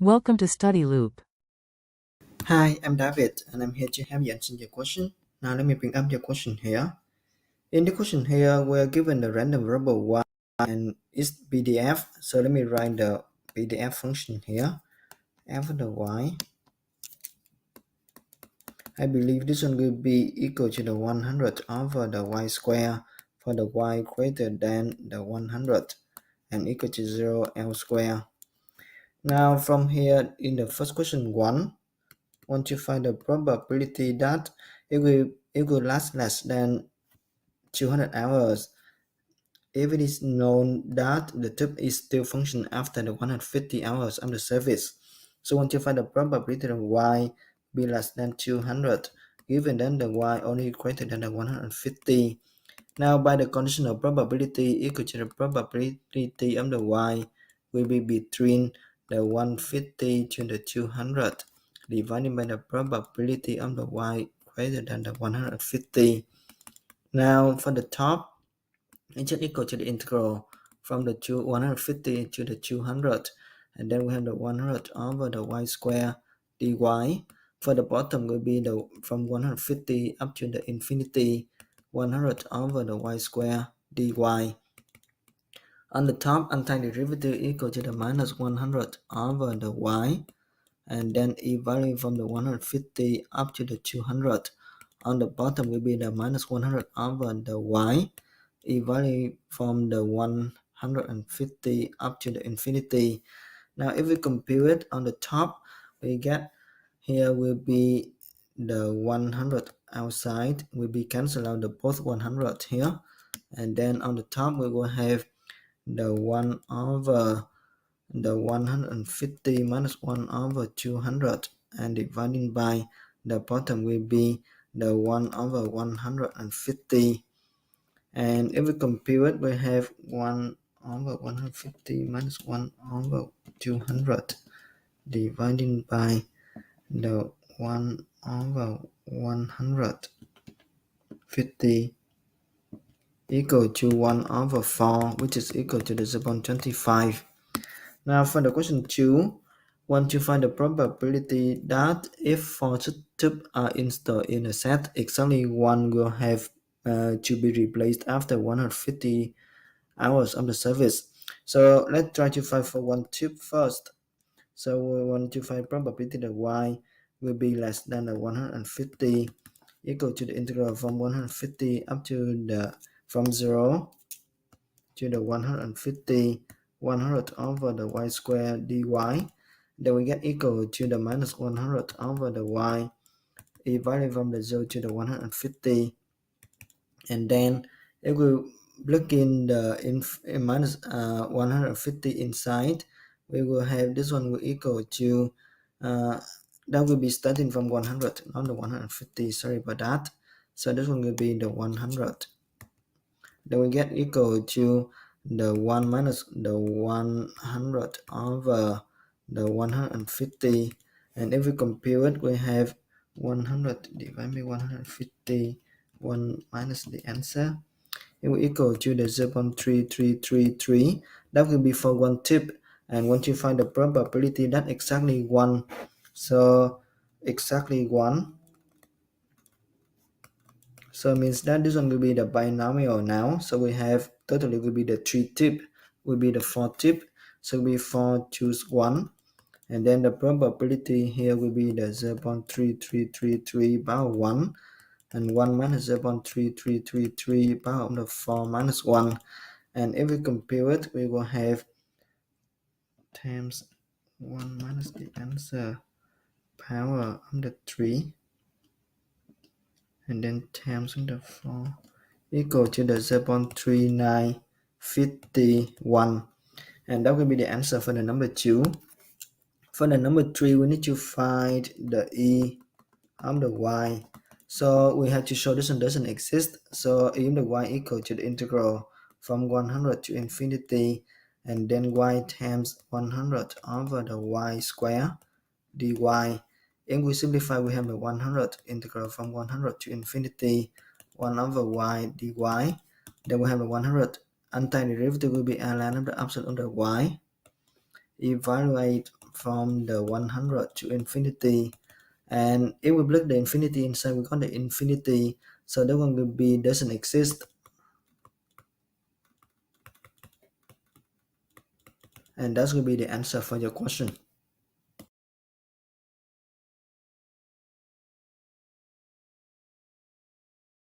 Welcome to Study Loop. Hi, I'm David, and I'm here to help you answer your question. Now, let me bring up your question here. In the question here, we're given the random variable y and its PDF. So let me write the PDF function here. F of the y. I believe this one will be equal to the 100 over the y square for the y greater than the 100 and equal to 0 L square. Now, from here, in the first question 1, want to find the probability that it will last less than 200 hours if it is known that the tube is still functioning after the 150 hours of the service. So want to find the probability of y be less than 200 given that the y only greater than the 150. Now by the condition of probability equal to the probability of the y will be between the 150 to the 200 divided by the probability of the y greater than the 150. Now for the top, it's just equal to the integral from the 150 to the 200, and then we have the 100 over the y square dy. For the bottom will be the from 150 up to the infinity, 100 over the y square dy. On the top, antiderivative equal to the minus 100 over the y, and then evaluating from the 150 up to the 200. On the bottom will be the minus 100 over the y, evaluating from the 150 up to the infinity. Now if we compute it on the top, we get here will be the 100 outside will be cancelled out the both 100 here, and then on the top we will have the 1 over the 150 minus 1 over 200, and dividing by the bottom will be the 1 over 150. And if we compute it, we have 1 over 150 minus 1 over 200 dividing by the 1 over 150 equal to 1 over 4, which is equal to the 0.25. Now for the question 2, want to find the probability that if 4 tubes are installed in a set, exactly one will have to be replaced after 150 hours of the service. So let's try to find for one tube first. So we want to find probability that y will be less than the 150 equal to the integral from 150 up to the from 0 to the 150, 100 over the y square dy. Then we get equal to the minus 100 over the y divided from the 0 to the 150. And then if we plug in the in minus 150 inside, we will have this one will equal to that will be starting from 100, not the 150, sorry about that. So this one will be the 100. Then we get equal to the 1 minus the 100 over the 150. And if we compute it, we have 100 divided by 150, 1 minus the answer. It will equal to the 0.3333. That will be for one tip. And once you find the probability, that exactly 1. So exactly 1. So it means that this one will be the binomial now. So we have totally will be the 3 tip, will be the 4 tip. So we 4 choose 1. And then the probability here will be the 0.3333 power 1. And 1 minus 0.3333 power of the 4 minus 1. And if we compare it, we will have times 1 minus the answer power of the 3. And then times the 4 equal to the 0.3951, and that will be the answer for the number 2. For the number 3, we need to find the e of the y. So we have to show this one doesn't exist. So e of the y equal to the integral from 100 to infinity, and then y times 100 over the y square dy. If we simplify, we have the 100 integral from 100 to infinity 1 over y dy. Then we have the 100 antiderivative will be ln of the opposite of the y. Evaluate from the 100 to infinity, and if we plug the infinity inside, we got the infinity, so that one will be doesn't exist, and that's going to be the answer for your question.